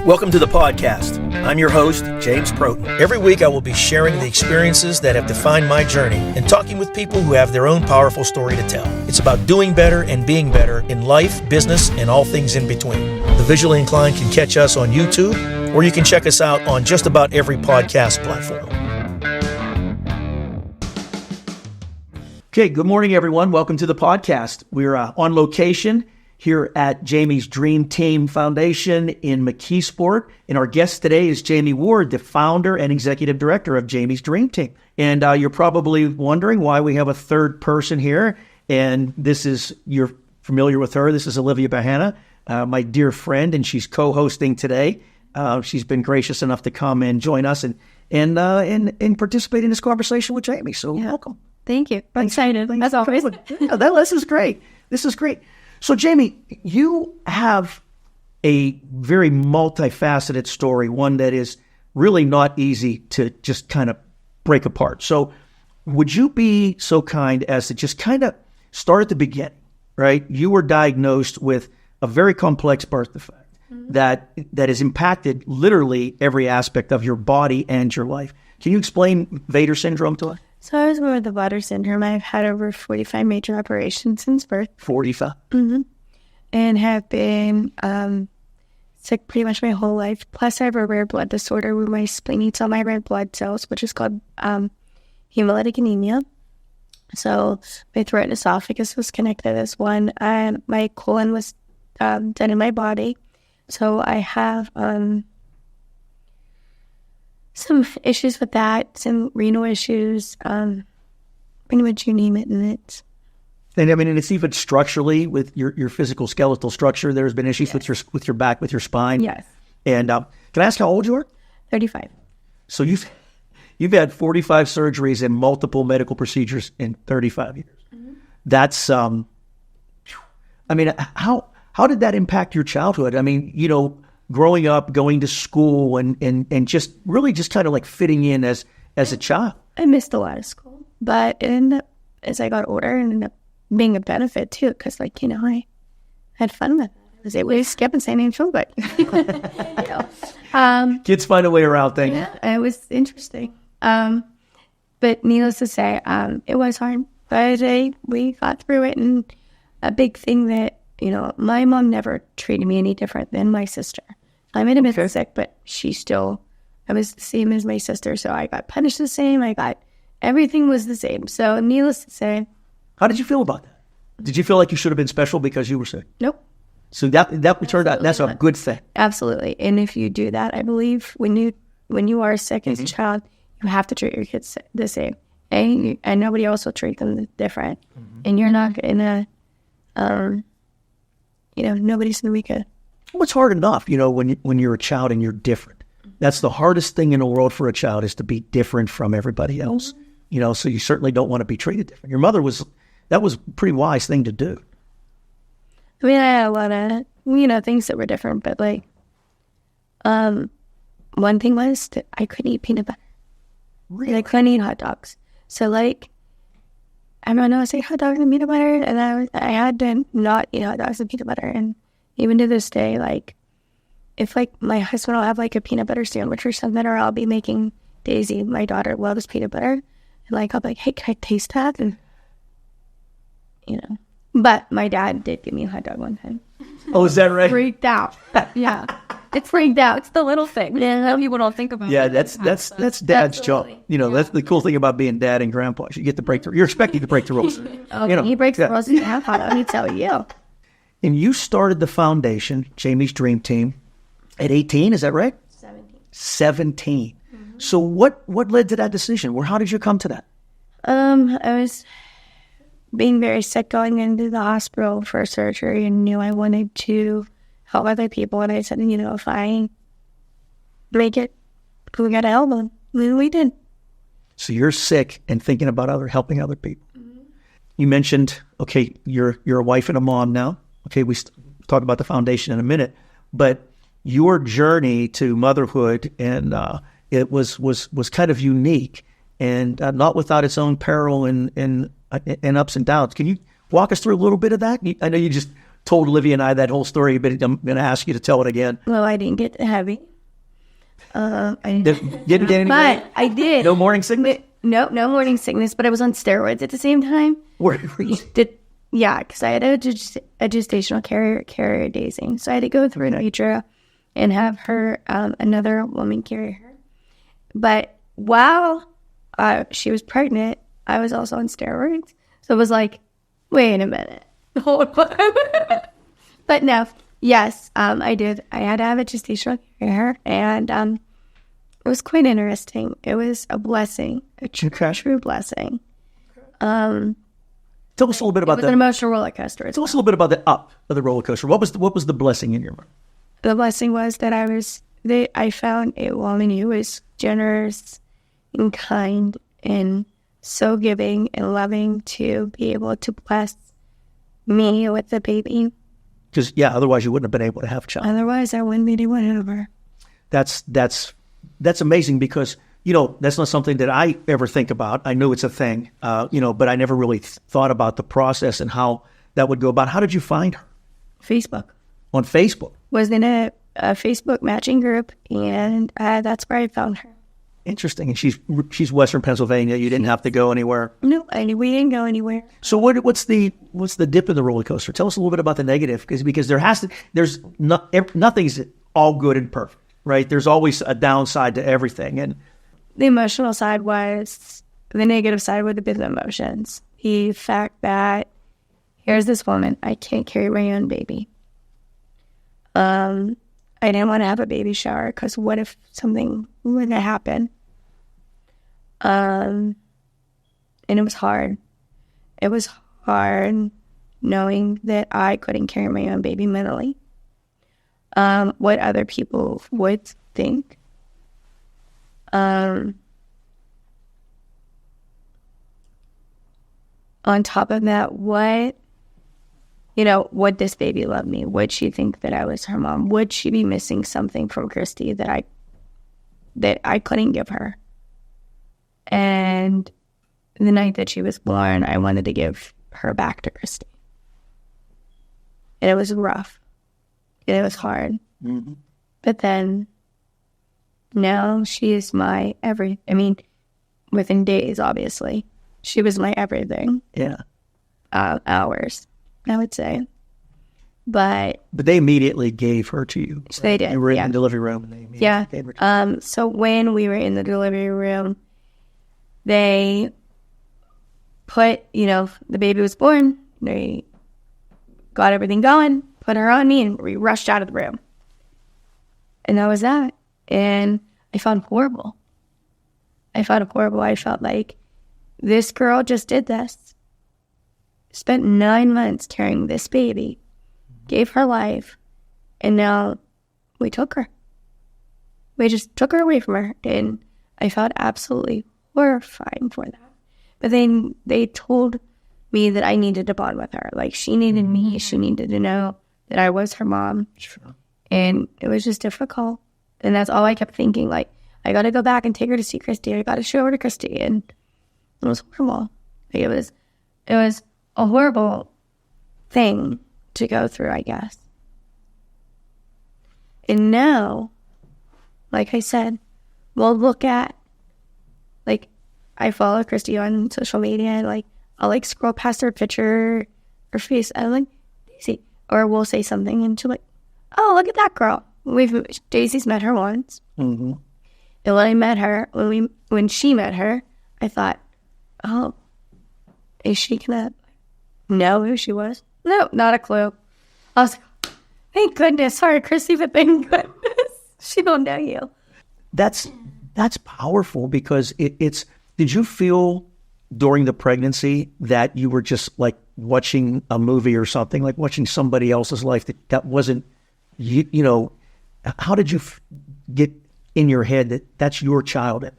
Welcome to the podcast. I'm your host, James Protin. Every week I will be sharing the experiences that have defined my journey and talking with people who have their own powerful story to tell. It's about doing better and being better in life, business, and all things in between. The visually inclined can catch us on YouTube, or you can check us out on just about every podcast platform. Okay, good morning, everyone. Welcome to the podcast. We're on location here at Jamie's Dream Team Foundation in McKeesport. And our guest today is Jamie Ward, the founder and executive director of Jamie's Dream Team. And you're probably wondering why we have a third person here. And you're familiar with her. This is Olivia Bahana, my dear friend, and she's co-hosting today. She's been gracious enough to come and join us and participate in this conversation with Jamie. So welcome. Thank you. I'm excited, as always. This is great. This is great. So, Jamie, you have a very multifaceted story, one that is really not easy to just kind of break apart. So would you be so kind as to just kind of start at the beginning, right? You were diagnosed with a very complex birth defect that has impacted literally every aspect of your body and your life. Can you explain V.A.T.E.R syndrome to us? So I was born with the V.A.T.E.R syndrome. I've had over 45 major operations since birth. 45? Mm-hmm. And have been sick pretty much my whole life. Plus, I have a rare blood disorder where my spleen eats all my red blood cells, which is called hemolytic anemia. So my throat and esophagus was connected as one. My colon was done in my body. So I have some issues with that, some renal issues, pretty much you name it in it. And I mean, and it's even structurally with your physical skeletal structure. There's been issues with your back, with your spine. Yes. And can I ask how old you are? 35. So you've had 45 surgeries and multiple medical procedures in 35 years. Mm-hmm. That's I mean, how did that impact your childhood? I mean, you know, growing up, going to school, and just really just kind of like fitting in as a child. I missed a lot of school, but it ended up, as I got older, it ended up being a benefit too, because I had fun with it. I was able to skip and say names, but kids find a way around things. Yeah, it was interesting. But needless to say, it was hard, but we got through it. And a big thing that, my mom never treated me any different than my sister. I made a sick, but I was the same as my sister, so I got punished the same. Everything was the same. So needless to say. How did you feel about that? Did you feel like you should have been special because you were sick? Nope. So that turned out, that's a good thing. Absolutely. And if you do that, I believe when you are sick as a child, you have to treat your kids the same. And nobody else will treat them different. Mm-hmm. And you're not in nobody's in the weekend. Well, it's hard enough, when you're a child and you're different. That's the hardest thing in the world for a child, is to be different from everybody else. Mm-hmm. So you certainly don't want to be treated different. Your mother that was a pretty wise thing to do. I mean, I had a lot of, things that were different, but one thing was that I couldn't eat peanut butter. Really? I couldn't eat hot dogs. So everyone knows hot dogs and peanut butter, and I had to not eat hot dogs and peanut butter. And even to this day, if my husband will have a peanut butter sandwich or something, or I'll be making Daisy, my daughter, loves peanut butter, and I'll be like, hey, can I taste that? And but my dad did give me a hot dog one time. Oh, is that right? Freaked out. Yeah. It's freaked out. It's the little thing. Yeah, people don't think about it. Yeah, that's dad's job. That's the cool thing about being dad and grandpa. You get to break you're expected to break the rules. He breaks the rules. You have hot dog. Let me tell you. And you started the foundation, Jamie's Dream Team, at 18, is that right? 17. Mm-hmm. So what led to that decision? How did you come to that? I was being very sick, going into the hospital for surgery, and knew I wanted to help other people. And I said, if I make it, we got to help them. And we did. So you're sick and thinking about helping other people. Mm-hmm. You mentioned, you're a wife and a mom now. Okay, we talk about the foundation in a minute, but your journey to motherhood and it was kind of unique and not without its own peril and ups and downs. Can you walk us through a little bit of that? I know you just told Olivia and I that whole story, but I'm going to ask you to tell it again. Well, I didn't get heavy. I Didn't get any, but I did. no morning sickness? No morning sickness, but I was on steroids at the same time. Were you? Yeah, because I had a gestational carrier dazing. So I had to go through an in-utero and have her, another woman carry her. But while she was pregnant, I was also on steroids. So it was like, wait a minute. Hold on. But no, yes, I did. I had to have a gestational carrier, and it was quite interesting. It was a blessing, a true blessing. Tell us a little bit about it was an emotional roller coaster. Tell us a little bit about the up of the roller coaster. What was the blessing in your mind? The blessing was that I found a woman who was generous and kind and so giving and loving to be able to bless me with the baby. Because, otherwise you wouldn't have been able to have a child. Otherwise, I wouldn't be able to have her. That's amazing because, that's not something that I ever think about. I know it's a thing, but I never really thought about the process and how that would go about. How did you find her? Facebook. On Facebook? Was in a Facebook matching group, and that's where I found her. Interesting. And she's Western Pennsylvania. You didn't have to go anywhere. No, we didn't go anywhere. So what's the dip in the roller coaster? Tell us a little bit about the negative, because nothing's all good and perfect, right? There's always a downside to everything, and the emotional side was the negative side would have been the emotions. The fact that here's this woman, I can't carry my own baby. I didn't want to have a baby shower because what if something were to happen? And it was hard. It was hard knowing that I couldn't carry my own baby mentally. What other people would think. On top of that, would this baby love me? Would she think that I was her mom? Would she be missing something from Christy that I couldn't give her? And the night that she was born, I wanted to give her back to Christy. And it was rough. And it was hard. Mm-hmm. But then now she is my within days, obviously. She was my everything. Yeah. Hours, I would say. But they immediately gave her to you. Right? They did. They were in the delivery room. And they immediately gave her to you. So when we were in the delivery room, they put, the baby was born. They got everything going, put her on me, and we rushed out of the room. And that was that. And I felt horrible. I felt like this girl just did this. Spent 9 months carrying this baby, gave her life, and now we took her. We just took her away from her, and I felt absolutely horrifying for that. But then they told me that I needed to bond with her. Like, she needed me. She needed to know that I was her mom. Sure. And it was just difficult. And that's all I kept thinking. Like, I got to go back and take her to see Christy. I got to show her to Christy. And it was horrible. Like, it was a horrible thing to go through, I guess. And now, like I said, we'll look at, like, I follow Christy on social media, and, like, I'll, like, scroll past her picture, her face, and I'm like, Daisy. Or we'll say something, and she'll like, oh, look at that girl. Daisy's met her once. Mm-hmm. And when I met her, when she met her, I thought, oh, is she gonna know who she was? No, not a clue. I was like, thank goodness. Sorry, Christy, but thank goodness she don't know you. That's powerful because it's. Did you feel during the pregnancy that you were just like watching a movie or something, like watching somebody else's life that wasn't you? How did you get in your head that that's your child?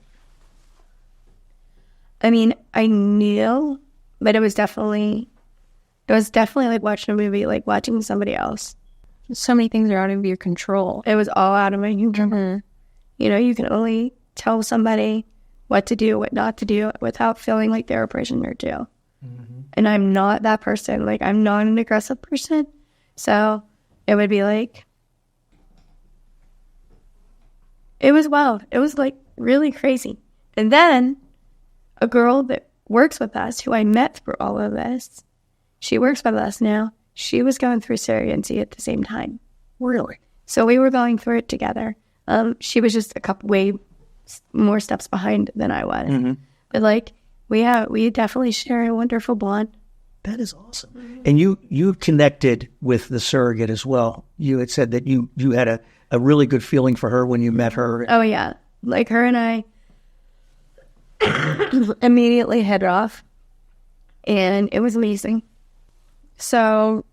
I mean, I knew, but it was definitely like watching a movie, like watching somebody else. So many things are out of your control. It was all out of my control. Mm-hmm. You can only tell somebody what to do, what not to do, without feeling like they're a prisoner too. Mm-hmm. And I'm not that person. Like, I'm not an aggressive person. So it would be like, it was wild. It was like really crazy. And then a girl that works with us, who I met through all of this, she works with us now. She was going through surrogacy at the same time. Really? So we were going through it together. She was just a couple way more steps behind than I was. Mm-hmm. But like, we definitely share a wonderful bond. That is awesome. And you connected with the surrogate as well. You had said that you had a really good feeling for her when you met her. Oh, yeah. Like, her and I immediately hit it off. And it was amazing. So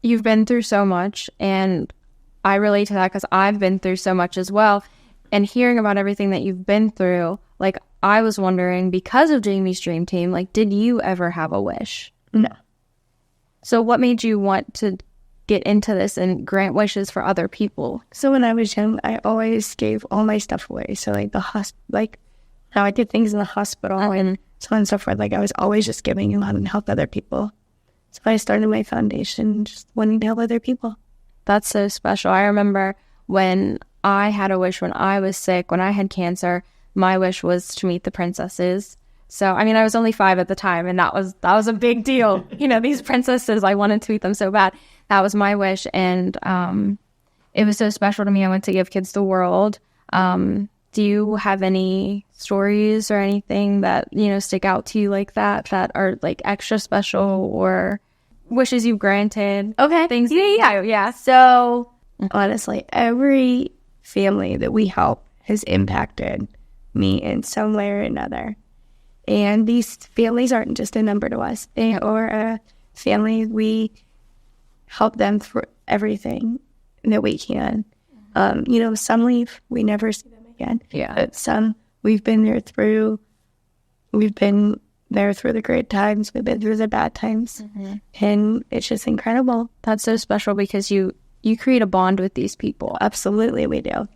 you've been through so much, and I relate to that because I've been through so much as well. And hearing about everything that you've been through, like, I was wondering, because of Jamie's Dream Team, like, did you ever have a wish? No. So what made you want to get into this and grant wishes for other people? So when I was young, I always gave all my stuff away. So like like how I did things in the hospital and so on and so forth. Like, I was always just giving a lot and help other people. So I started my foundation just wanting to help other people. That's so special. I remember when I had a wish when I was sick, when I had cancer, my wish was to meet the princesses. So, I mean, I was only 5 at the time, and that was a big deal. You know, these princesses, I wanted to meet them so bad. That was my wish, and it was so special to me. I went to Give Kids the World. Do you have any stories or anything that, you know, stick out to you like that are like extra special, or wishes you've granted? Okay. Things. Yeah. So honestly, every family that we help has impacted me in some way or another. And these families aren't just a number to us. They are a family. We help them through everything that we can. You know, some leave. We never see them again. Yeah. But some, we've been there through the great times. We've been through the bad times. Mm-hmm. And it's just incredible. That's so special because you create a bond with these people. Absolutely, we do.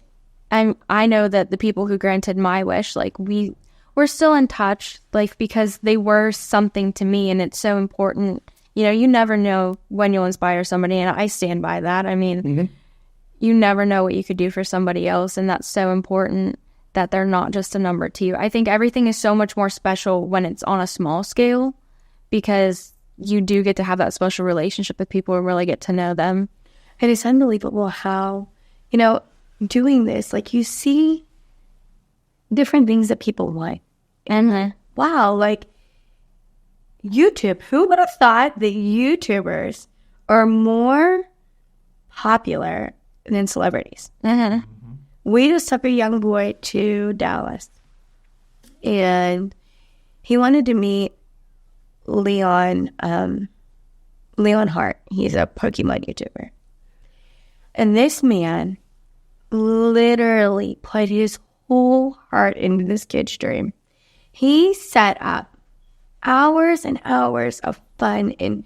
And I know that the people who granted my wish, like, we're still in touch, like, because they were something to me, and it's so important. You know, you never know when you'll inspire somebody, and I stand by that. I mean, you never know what you could do for somebody else, and that's so important that they're not just a number to you. I think everything is so much more special when it's on a small scale, because you do get to have that special relationship with people and really get to know them. And it's unbelievable how, you know, doing this, like, you see different things that people want. And wow, like, YouTube, who would have thought that YouTubers are more popular than celebrities? We just took a young boy to Dallas, and he wanted to meet Leon Hart. He's a Pokemon YouTuber. And this man literally put his whole heart into this kid's dream. He set up hours and hours of fun, and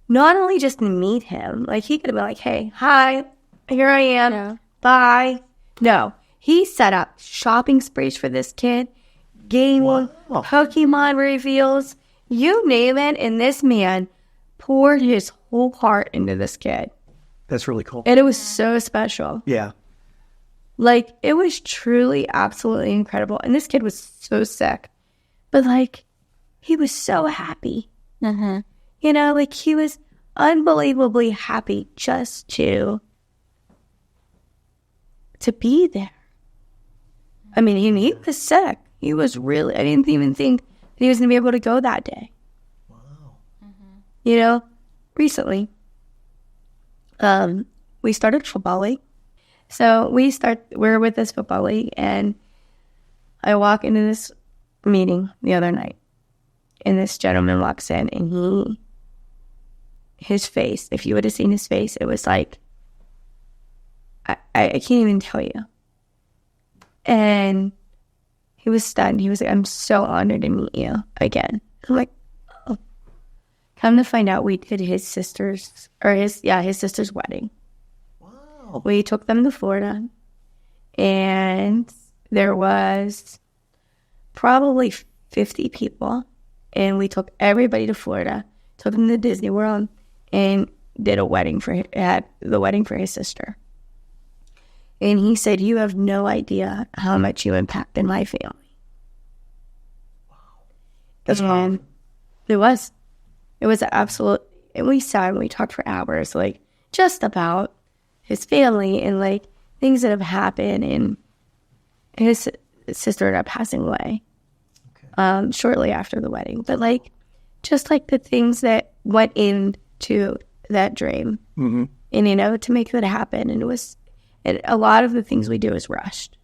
not only just to meet him, like, he could have been like, hey, hi, here I am, bye. No, he set up shopping sprees for this kid, gaming, Pokemon reveals, you name it, and this man poured his whole heart into this kid. That's really cool. And it was so special. Yeah. Like, it was truly, absolutely incredible. And this kid was so sick. But, like, he was so happy. You know, like, he was unbelievably happy just to be there. I mean, he was sick. He was really, I didn't even think that he was going to be able to go that day. Wow. You know, recently, we started football league. So we're with this football league, and I walk into this meeting the other night, and this gentleman walks in, and his face, if you would have seen his face, it was like, I can't even tell you. And he was stunned. He was like, I'm so honored to meet you again. I'm like, oh. Come to find out, we did his sister's wedding. Wow. We took them to Florida, and there was probably 50 people, and we took everybody to Florida, took them to Disney World, and did had the wedding for his sister. And he said, "You have no idea how much you impacted my family." That's wrong. It was an absolute, and we sat and we talked for hours, like, just about his family and, like, things that have happened, and his sister ended up passing away shortly after the wedding. But, like, just, like, the things that went into that dream, and, to make that happen. And a lot of the things we do is rushed.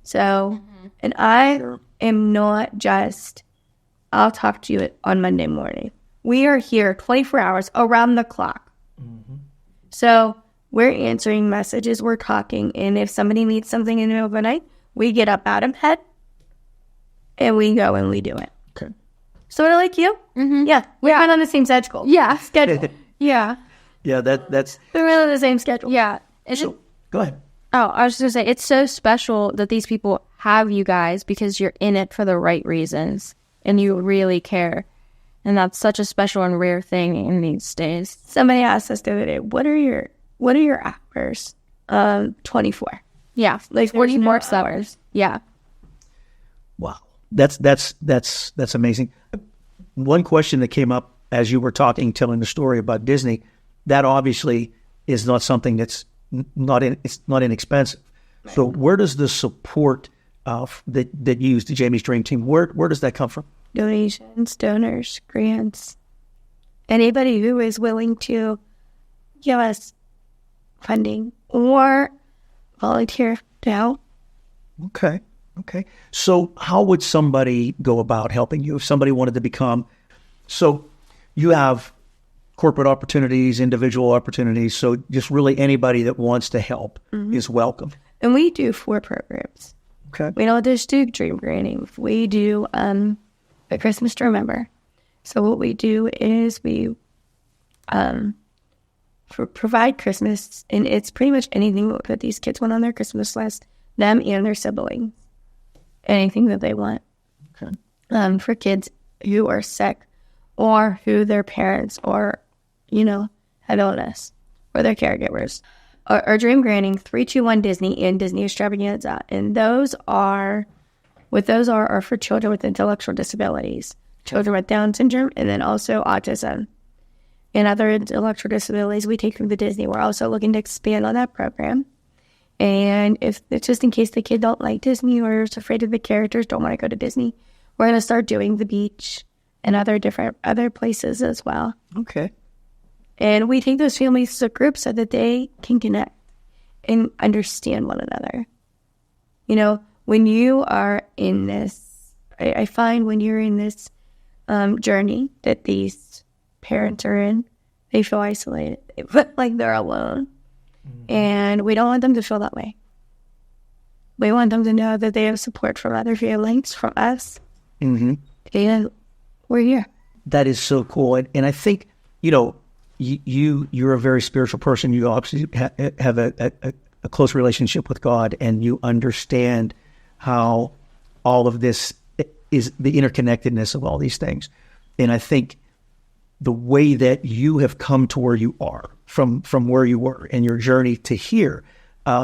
So, and I am not just, I'll talk to you on Monday morning. We are here 24 hours around the clock. So we're answering messages, we're talking, and if somebody needs something in the middle of the night, we get up out of bed and we go and we do it. Okay. Sort of like you? Yeah. We're not on the same schedule. Yeah. Schedule. Yeah. Yeah, that's... We're on the same schedule. Yeah. Go ahead. Oh, I was just going to say, it's so special that these people have you guys because you're in it for the right reasons and you really care. And that's such a special and rare thing in these days. Somebody asked us the other day, what are your hours? 24. Yeah. Like 44 hours. Yeah. Wow. That's amazing. One question that came up as you were talking, telling the story about Disney, that obviously is not something that's it's not inexpensive. Right. So where does the support that you use the Jamie's Dream Team, where does that come from? Donations, donors, grants, anybody who is willing to give us funding or volunteer to help. Okay. So how would somebody go about helping you if somebody wanted to become, so you have corporate opportunities, individual opportunities, so just really anybody that wants to help is welcome. And we do 4 programs. Okay. We don't just do dream granting. We do a Christmas to Remember. So what we do is we provide Christmas, and it's pretty much anything that these kids want on their Christmas list, them and their siblings, anything that they want. Okay. For kids who are sick or who their parents or, have illness or their caregivers. Our Dream Granting, 321 Disney and Disney Extravaganza. And those are for children with intellectual disabilities, children with Down syndrome, and then also autism and other intellectual disabilities we take from the Disney. We're also looking to expand on that program. And if it's just in case the kid don't like Disney or is afraid of the characters, don't want to go to Disney, we're going to start doing the beach and other places as well. Okay. And we take those families as a group so that they can connect and understand one another. When you are in this, I find when you're in this journey that these parents are in, they feel isolated. They feel like they're alone. And we don't want them to feel that way. We want them to know that they have support from other families, from us. And we're here. That is so cool. And I think, you're a very spiritual person. You obviously have a close relationship with God, and you understand how all of this is the interconnectedness of all these things. And I think the way that you have come to where you are from where you were and your journey to here,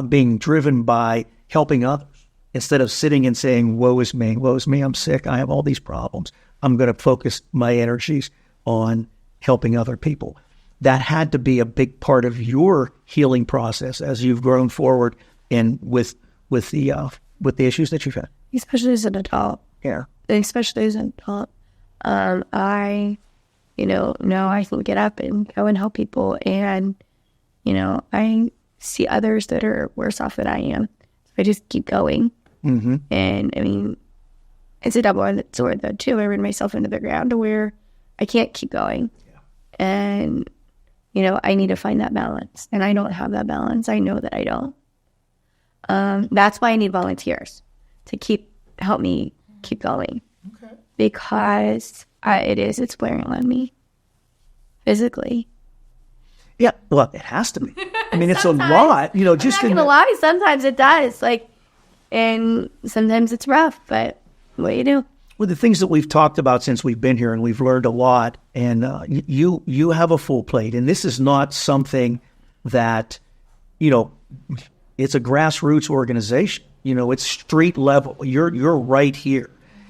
being driven by helping others instead of sitting and saying, woe is me, I'm sick, I have all these problems. I'm going to focus my energies on helping other people. That had to be a big part of your healing process as you've grown forward and with the issues that you've had. Especially as an adult. Yeah. Especially as an adult. I can get up and go and help people. And, I see others that are worse off than I am. So I just keep going. And, it's a double-edged sword, though, too. I ran myself into the ground to where I can't keep going. Yeah. And, I need to find that balance. And I don't have that balance. I know that I don't. That's why I need volunteers to help me keep going. Okay. Because it's wearing on me physically. Yeah, well, it has to be. I mean, it's a lot, just I'm not gonna lie, sometimes it does. And sometimes it's rough, but what do you do? Well, the things that we've talked about since we've been here, and we've learned a lot, and you have a full plate, and this is not something that, it's a grassroots organization. It's street level. You're right here.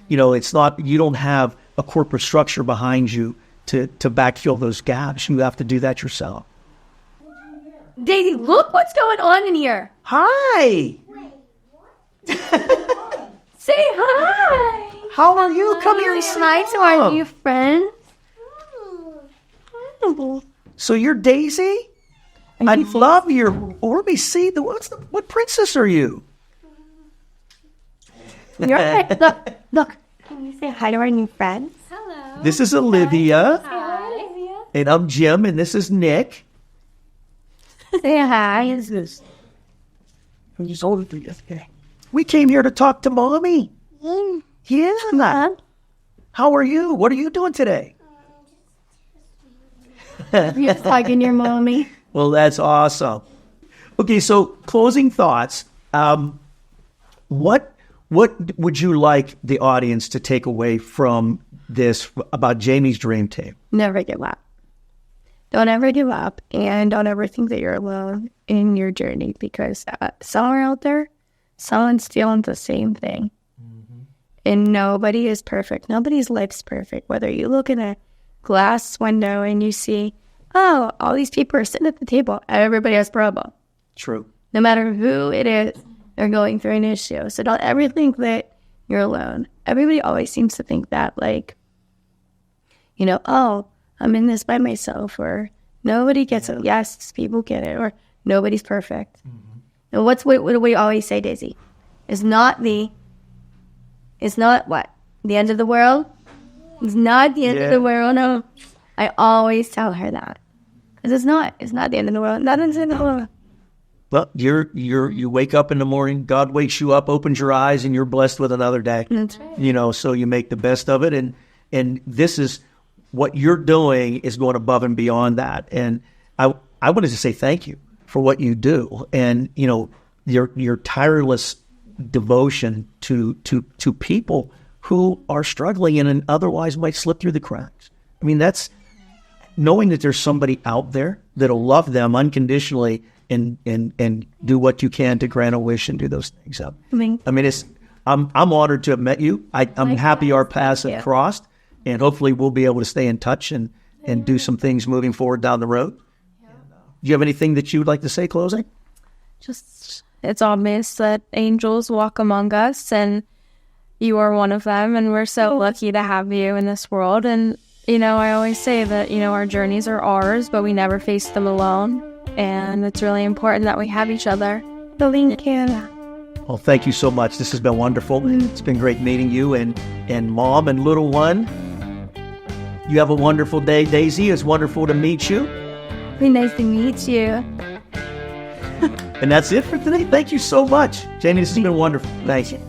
It's not, you don't have a corporate structure behind you to backfill those gaps. You have to do that yourself. Daisy, look what's going on in here. Hi. Say hi. How are you? Come here and Say say hi to our new friends. So you're Daisy? I love your. Let me see. What princess are you? You're right. Look. Can you say hi to our new friends? Hello. This is Olivia, Hi. and I'm Jim, and this is Nick. Say hi. Is this? We came here to talk to Mommy. Yeah. How are you? What are you doing today? You're hugging your mommy. Well, that's awesome. Okay, so closing thoughts. What would you like the audience to take away from this about Jamie's dream team? Never give up. Don't ever give up, and don't ever think that you're alone in your journey, because somewhere out there, someone's feeling the same thing. And nobody is perfect. Nobody's life's perfect. Whether you look in a glass window and you see, oh, all these people are sitting at the table, everybody has a problem. True. No matter who it is, they're going through an issue. So don't ever think that you're alone. Everybody always seems to think that, like, oh, I'm in this by myself, or nobody gets it. Yes, people get it, or nobody's perfect. And what do we always say, Daisy? It's not what? The end of the world? It's not the end of the world. No. I always tell her that. Because it's not. It's not the end of the world. Nothing's in the world. Well, you wake up in the morning, God wakes you up, opens your eyes, and you're blessed with another day. That's right. So you make the best of it. And this is what you're doing is going above and beyond that. And I wanted to say thank you for what you do. And, your tireless devotion to people who are struggling and otherwise might slip through the cracks. I mean, that's knowing that there's somebody out there that'll love them unconditionally and do what you can to grant a wish and do those things up. I'm honored to have met you. I'm happy our paths have crossed, and hopefully we'll be able to stay in touch and do some things moving forward down the road. Do you have anything that you would like to say closing? Just, it's obvious that angels walk among us, and you are one of them, and we're so lucky to have you in this world. And, I always say that, our journeys are ours, but we never face them alone. And it's really important that we have each other. Well, thank you so much. This has been wonderful. It's been great meeting you and Mom and little one. You have a wonderful day, Daisy. It's wonderful to meet you. Very nice to meet you. And that's it for today. Thank you so much. Jamie, this has been wonderful. Thank you.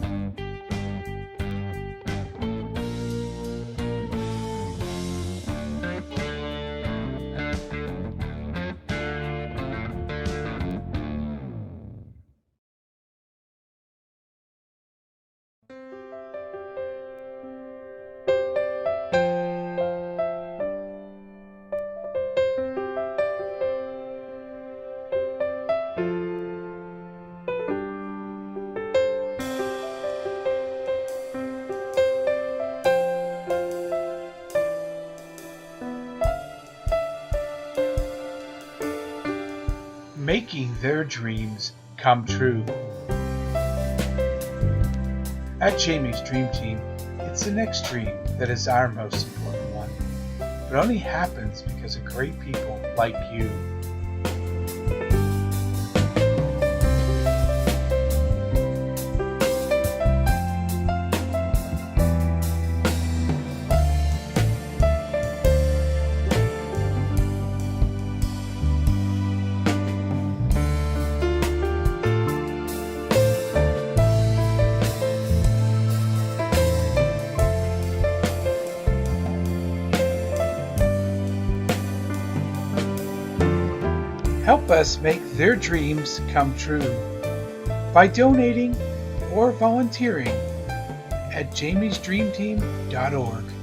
Making their dreams come true. At Jamie's Dream Team, it's the next dream that is our most important one. It only happens because of great people like you. Help us make their dreams come true by donating or volunteering at jamiesdreamteam.org.